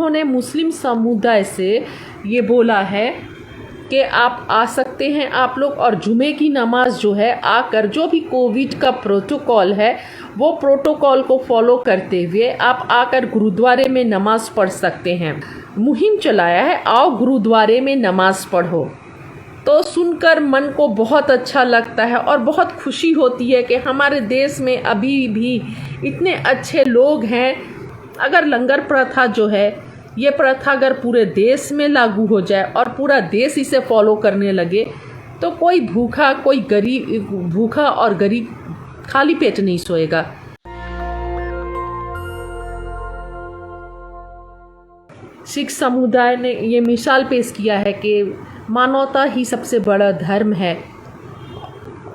उन्होंने मुस्लिम समुदाय से ये बोला है कि आप आ सकते हैं आप लोग, और जुमे की नमाज जो है आकर जो भी कोविड का प्रोटोकॉल है वो प्रोटोकॉल को फॉलो करते हुए आप आकर गुरुद्वारे में नमाज पढ़ सकते हैं। मुहिम चलाया है, आओ गुरुद्वारे में नमाज पढ़ो। तो सुनकर मन को बहुत अच्छा लगता है और बहुत खुशी होती है कि हमारे देश में अभी भी इतने अच्छे लोग हैं। अगर लंगर प्रथा जो है, ये प्रथा अगर पूरे देश में लागू हो जाए और पूरा देश इसे फॉलो करने लगे तो कोई भूखा और गरीब खाली पेट नहीं सोएगा। सिख समुदाय ने ये मिसाल पेश किया है कि मानवता ही सबसे बड़ा धर्म है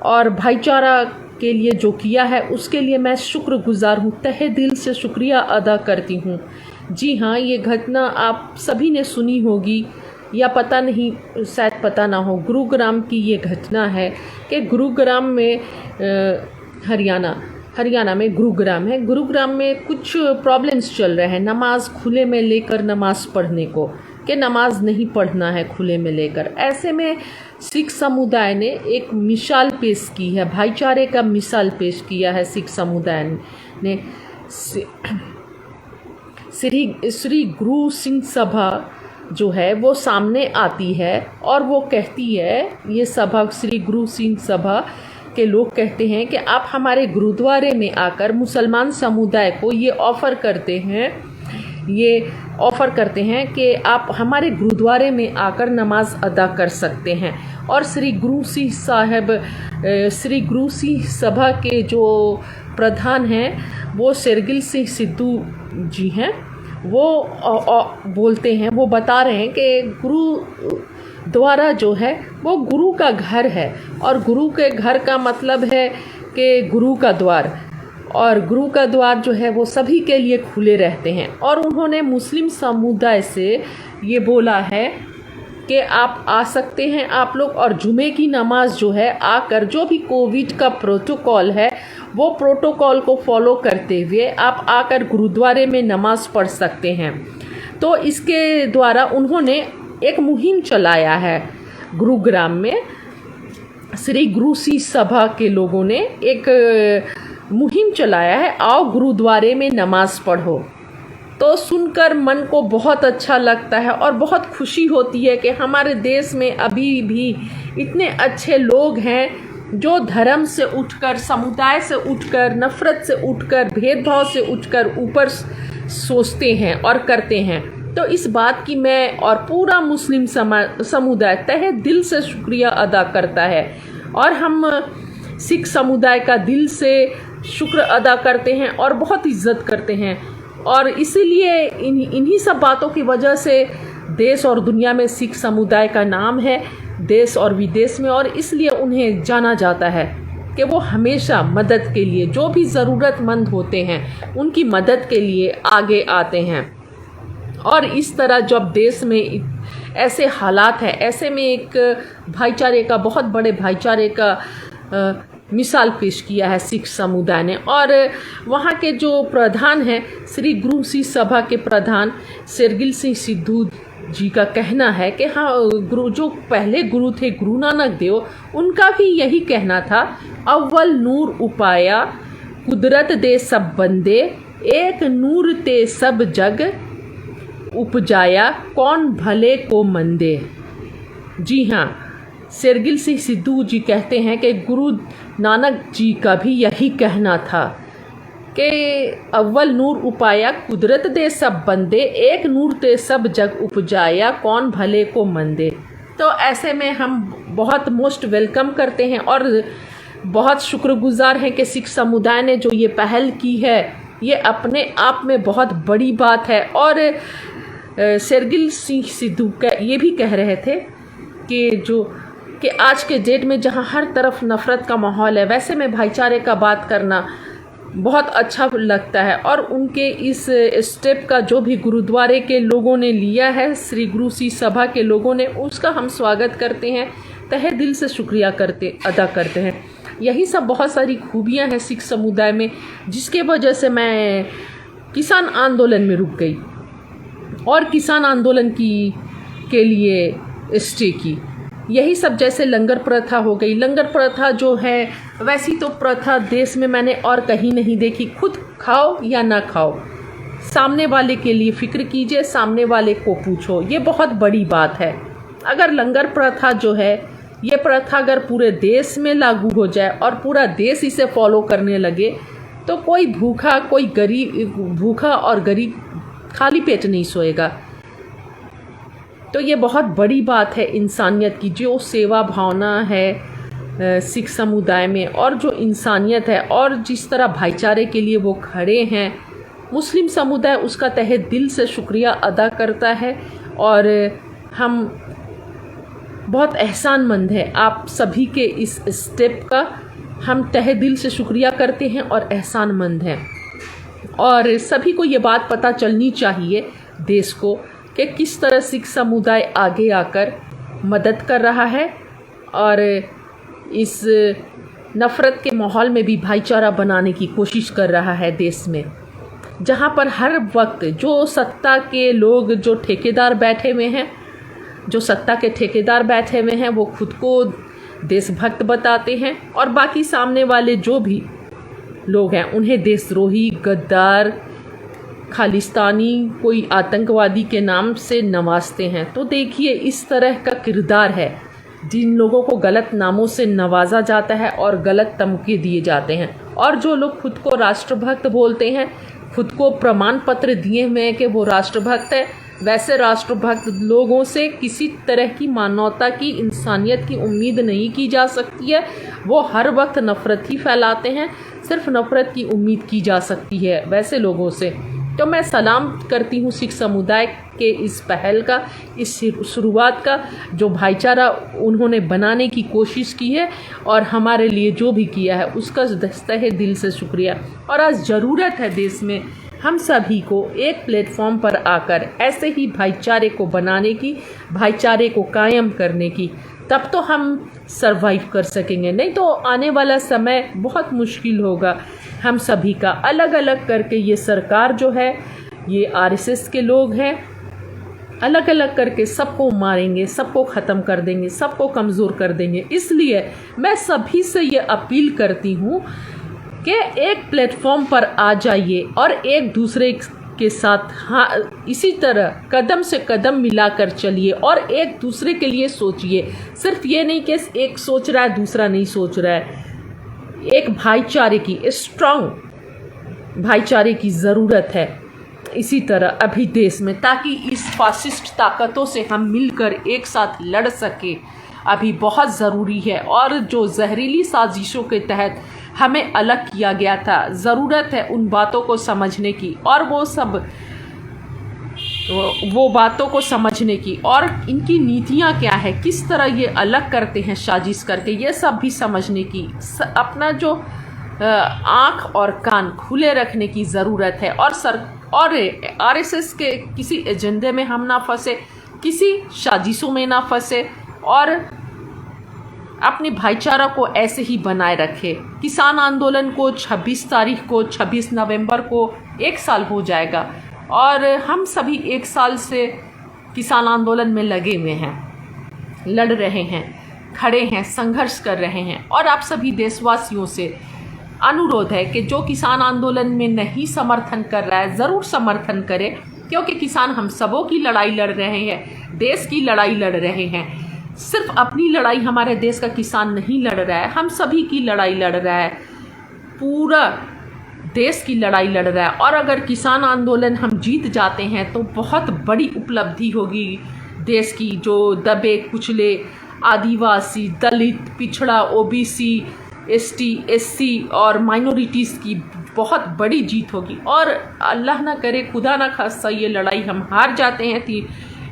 और भाईचारा के लिए जो किया है उसके लिए मैं शुक्रगुजार हूँ, तहे दिल से शुक्रिया अदा करती हूँ। जी हाँ, ये घटना आप सभी ने सुनी होगी या पता नहीं, शायद पता ना हो। गुरुग्राम की ये घटना है कि गुरुग्राम में हरियाणा में गुरुग्राम है। गुरुग्राम में कुछ प्रॉब्लम्स चल रहे हैं नमाज खुले में लेकर, नमाज पढ़ने को कि नमाज नहीं पढ़ना है खुले में लेकर। ऐसे में सिख समुदाय ने एक मिसाल पेश की है, भाईचारे का मिसाल पेश किया है। सिख समुदाय ने श्री गुरु सिंह सभा जो है वो सामने आती है और वो कहती है, ये सभा श्री गुरु सिंह सभा के लोग कहते हैं कि आप हमारे गुरुद्वारे में आकर मुसलमान समुदाय को ये ऑफ़र करते हैं कि आप हमारे गुरुद्वारे में आकर नमाज अदा कर सकते हैं। और श्री गुरु सिंह सभा के जो प्रधान हैं वो शेरगिल सिंह सिद्धू जी हैं। वो बोलते हैं, वो बता रहे हैं कि गुरुद्वारा जो है वो गुरु का घर है और गुरु के घर का मतलब है कि गुरु का द्वार, और गुरु का द्वार जो है वो सभी के लिए खुले रहते हैं। और उन्होंने मुस्लिम समुदाय से ये बोला है कि आप आ सकते हैं आप लोग, और जुमे की नमाज जो है आकर जो भी कोविड का प्रोटोकॉल है वो प्रोटोकॉल को फॉलो करते हुए आप आकर गुरुद्वारे में नमाज पढ़ सकते हैं। तो इसके द्वारा उन्होंने एक मुहिम चलाया है। गुरुग्राम में श्री गुरु सिंह सभा के लोगों ने एक मुहिम चलाया है, आओ गुरुद्वारे में नमाज पढ़ो। तो सुनकर मन को बहुत अच्छा लगता है और बहुत खुशी होती है कि हमारे देश में अभी भी इतने अच्छे लोग हैं जो धर्म से उठकर, समुदाय से उठकर, नफ़रत से उठकर, भेदभाव से उठकर ऊपर सोचते हैं और करते हैं। तो इस बात की मैं और पूरा मुस्लिम समुदाय तहे दिल से शुक्रिया अदा करता है, और हम सिख समुदाय का दिल से शुक्र अदा करते हैं और बहुत इज़्ज़त करते हैं। और इसीलिए इन्हीं सब बातों की वजह से देश और दुनिया में सिख समुदाय का नाम है, देश और विदेश में, और इसलिए उन्हें जाना जाता है कि वो हमेशा मदद के लिए, जो भी ज़रूरतमंद होते हैं उनकी मदद के लिए आगे आते हैं। और इस तरह जब देश में ऐसे हालात हैं, ऐसे में एक भाईचारे का, बहुत बड़े भाईचारे का मिसाल पेश किया है सिख समुदाय ने। और वहाँ के जो प्रधान हैं, श्री गुरु सिंह सभा के प्रधान शेरगिल सिंह सिद्धू जी का कहना है कि हाँ, जो पहले गुरु थे गुरु नानक देव, उनका भी यही कहना था, अव्वल नूर उपाया कुदरत दे सब बंदे, एक नूर ते सब जग उपजाया कौन भले को मंदे। जी हाँ, शेरगिल सिंह सिद्धू जी कहते हैं कि गुरु नानक जी का भी यही कहना था कि अव्वल नूर उपाया कुदरत दे सब बंदे, एक नूर ते सब जग उपजाया कौन भले को मंदे। तो ऐसे में हम बहुत मोस्ट वेलकम करते हैं और बहुत शुक्रगुजार हैं कि सिख समुदाय ने जो ये पहल की है, ये अपने आप में बहुत बड़ी बात है। और शेरगिल सिंह सिद्धू का ये भी कह रहे थे कि आज के डेट में जहाँ हर तरफ नफ़रत का माहौल है, वैसे में भाईचारे का बात करना बहुत अच्छा लगता है। और उनके इस स्टेप का जो भी गुरुद्वारे के लोगों ने लिया है, श्री गुरु सिंह सभा के लोगों ने, उसका हम स्वागत करते हैं, तहे दिल से शुक्रिया अदा करते हैं। यही सब बहुत सारी खूबियाँ हैं सिख समुदाय में, जिसके वजह से मैं किसान आंदोलन में रुक गई। और किसान आंदोलन के लिए स्टे की। यही सब, जैसे लंगर प्रथा हो गई। लंगर प्रथा जो है, वैसी तो प्रथा देश में मैंने और कहीं नहीं देखी। खुद खाओ या ना खाओ, सामने वाले के लिए फ़िक्र कीजिए, सामने वाले को पूछो। ये बहुत बड़ी बात है। अगर लंगर प्रथा जो है, ये प्रथा अगर पूरे देश में लागू हो जाए और पूरा देश इसे फॉलो करने लगे, तो कोई भूखा और गरीब खाली पेट नहीं सोएगा। तो ये बहुत बड़ी बात है इंसानियत की, जो सेवा भावना है सिख समुदाय में, और जो इंसानियत है, और जिस तरह भाईचारे के लिए वो खड़े हैं। मुस्लिम समुदाय उसका तहे दिल से शुक्रिया अदा करता है, और हम बहुत एहसानमंद हैं आप सभी के इस स्टेप का। हम तहे दिल से शुक्रिया करते हैं और एहसानमंद हैं। और सभी को ये बात पता चलनी चाहिए देश को कि किस तरह सिख समुदाय आगे आकर मदद कर रहा है, और इस नफ़रत के माहौल में भी भाईचारा बनाने की कोशिश कर रहा है देश में। जहाँ पर हर वक्त जो सत्ता के लोग, जो ठेकेदार बैठे हुए हैं, जो सत्ता के ठेकेदार बैठे हुए हैं, वो खुद को देशभक्त बताते हैं, और बाकी सामने वाले जो भी लोग हैं उन्हें देशद्रोही, गद्दार, खालिस्तानी, कोई आतंकवादी के नाम से नवाजते हैं। तो देखिए, इस तरह का किरदार है। जिन लोगों को गलत नामों से नवाजा जाता है और गलत तमके दिए जाते हैं, और जो लोग खुद को राष्ट्रभक्त बोलते हैं, खुद को प्रमाण पत्र दिए हुए हैं कि वो राष्ट्रभक्त है, वैसे राष्ट्रभक्त लोगों से किसी तरह की मानवता की, इंसानियत की उम्मीद नहीं की जा सकती है। वो हर वक्त नफ़रत ही फैलाते हैं, सिर्फ नफ़रत की उम्मीद की जा सकती है वैसे लोगों से। तो मैं सलाम करती हूँ सिख समुदाय के इस पहल का, इस शुरुआत का, जो भाईचारा उन्होंने बनाने की कोशिश की है, और हमारे लिए जो भी किया है उसका तहे दिल से शुक्रिया। और आज ज़रूरत है देश में हम सभी को एक प्लेटफॉर्म पर आकर ऐसे ही भाईचारे को बनाने की, भाईचारे को कायम करने की। तब तो हम सरवाइव कर सकेंगे, नहीं तो आने वाला समय बहुत मुश्किल होगा हम सभी का। अलग अलग करके ये सरकार जो है, ये आरएसएस के लोग हैं, अलग अलग करके सबको मारेंगे, सबको ख़त्म कर देंगे, सबको कमज़ोर कर देंगे। इसलिए मैं सभी से ये अपील करती हूँ कि एक प्लेटफॉर्म पर आ जाइए और एक दूसरे के साथ इसी तरह कदम से कदम मिलाकर चलिए, और एक दूसरे के लिए सोचिए। सिर्फ ये नहीं कि एक सोच रहा है दूसरा नहीं सोच रहा है। एक भाईचारे की, स्ट्रॉन्ग भाईचारे की ज़रूरत है इसी तरह अभी देश में, ताकि इस फासिस्ट ताकतों से हम मिलकर एक साथ लड़ सके, अभी बहुत ज़रूरी है। और जो जहरीली साजिशों के तहत हमें अलग किया गया था, ज़रूरत है उन बातों को समझने की, और वो बातों को समझने की, और इनकी नीतियाँ क्या है, किस तरह ये अलग करते हैं साजिश करके, ये सब भी समझने की, अपना जो आँख और कान खुले रखने की ज़रूरत है। और आरएसएस के किसी एजेंडे में हम ना फंसे, किसी साजिशों में ना फंसे, और अपने भाईचारा को ऐसे ही बनाए रखे। किसान आंदोलन को 26 नवंबर को 1 साल हो जाएगा, और हम सभी 1 साल से किसान आंदोलन में लगे हुए हैं, लड़ रहे हैं, खड़े हैं, संघर्ष कर रहे हैं। और आप सभी देशवासियों से अनुरोध है कि जो किसान आंदोलन में नहीं समर्थन कर रहा है, ज़रूर समर्थन करें, क्योंकि किसान हम सबों की लड़ाई लड़ रहे हैं, देश की लड़ाई लड़ रहे हैं। सिर्फ अपनी लड़ाई हमारे देश का किसान नहीं लड़ रहा है, हम सभी की लड़ाई लड़ रहा है, पूरा देश की लड़ाई लड़ रहा है। और अगर किसान आंदोलन हम जीत जाते हैं तो बहुत बड़ी उपलब्धि होगी देश की। जो दबे कुचले आदिवासी, दलित, पिछड़ा, ओबीसी, एसटी, एससी और माइनॉरिटीज़ की बहुत बड़ी जीत होगी। और अल्लाह ना करे, खुदा ना खास्ता, ये लड़ाई हम हार जाते हैं,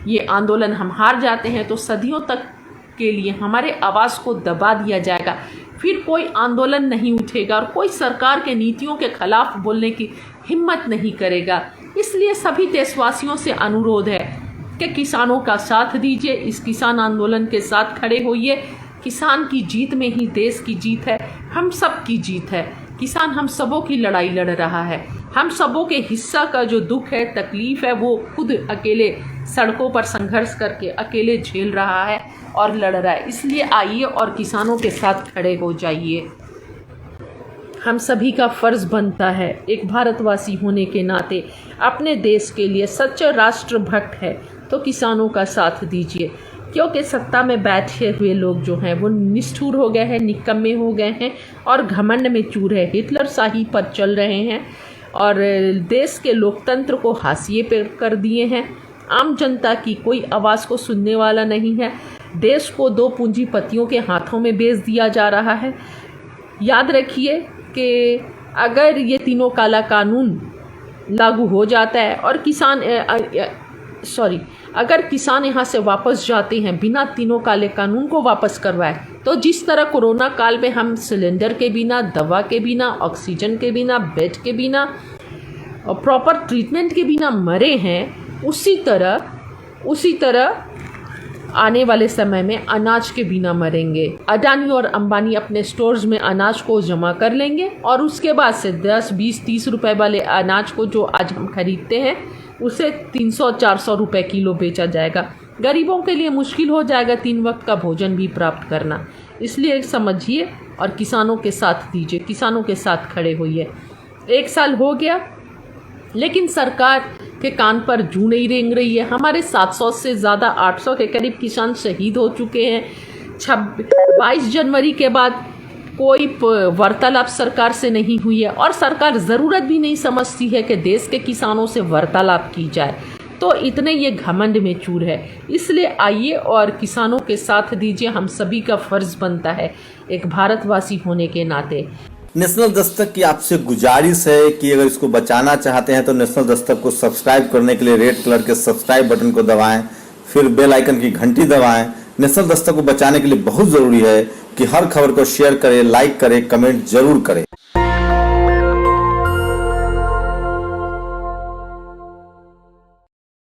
ये आंदोलन हम हार जाते हैं, तो सदियों तक के लिए हमारे आवाज़ को दबा दिया जाएगा। फिर कोई आंदोलन नहीं उठेगा, और कोई सरकार के नीतियों के खिलाफ बोलने की हिम्मत नहीं करेगा। इसलिए सभी देशवासियों से अनुरोध है कि किसानों का साथ दीजिए, इस किसान आंदोलन के साथ खड़े होइए। किसान की जीत में ही देश की जीत है, हम सब की जीत है। किसान हम सबों की लड़ाई लड़ रहा है, हम सबों के हिस्सा का जो दुख है, तकलीफ है, वो खुद अकेले सड़कों पर संघर्ष करके अकेले झेल रहा है और लड़ रहा है। इसलिए आइए और किसानों के साथ खड़े हो जाइए। हम सभी का फ़र्ज़ बनता है, एक भारतवासी होने के नाते अपने देश के लिए सच्चे राष्ट्रभक्त है तो किसानों का साथ दीजिए। क्योंकि सत्ता में बैठे हुए लोग जो हैं वो निष्ठुर हो गए हैं, निकम्मे हो गए हैं और घमंड में चूर है, हिटलर शाही पर चल रहे हैं और देश के लोकतंत्र को हाशिए पर कर दिए हैं। आम जनता की कोई आवाज़ को सुनने वाला नहीं है। देश को दो पूंजीपतियों के हाथों में बेच दिया जा रहा है। याद रखिए कि अगर ये तीनों काला कानून लागू हो जाता है और अगर किसान यहाँ से वापस जाते हैं बिना तीनों काले कानून को वापस करवाए, तो जिस तरह कोरोना काल में हम सिलेंडर के बिना, दवा के बिना, ऑक्सीजन के बिना, बेड के बिना और प्रॉपर ट्रीटमेंट के बिना मरे हैं, उसी तरह आने वाले समय में अनाज के बिना मरेंगे। अडानी और अंबानी अपने स्टोर्स में अनाज को जमा कर लेंगे और उसके बाद से 10, 20, 30 रुपए वाले अनाज को जो आज हम खरीदते हैं उसे 300-400 रुपए किलो बेचा जाएगा। गरीबों के लिए मुश्किल हो जाएगा 3 वक्त का भोजन भी प्राप्त करना। इसलिए समझिए और किसानों के साथ दीजिए, किसानों के साथ खड़े होइए। 1 साल हो गया लेकिन सरकार के कान पर जूं नहीं रेंग रही है। हमारे 700 से ज़्यादा 800 के करीब किसान शहीद हो चुके हैं। 22 जनवरी के बाद कोई वार्तालाप सरकार से नहीं हुई है और सरकार ज़रूरत भी नहीं समझती है कि देश के किसानों से वार्तालाप की जाए। तो इतने ये घमंड में चूर है। इसलिए आइए और किसानों के साथ दीजिए। हम सभी का फ़र्ज़ बनता है एक भारतवासी होने के नाते। नेशनल दस्तक की आपसे गुजारिश है कि अगर इसको बचाना चाहते हैं तो नेशनल दस्तक को सब्सक्राइब करने के लिए रेड कलर के सब्सक्राइब बटन को दबाएं, फिर बेल आइकन की घंटी दबाएं। नेशनल दस्तक को बचाने के लिए बहुत ज़रूरी है कि हर खबर को शेयर करें, लाइक करें, कमेंट जरूर करें।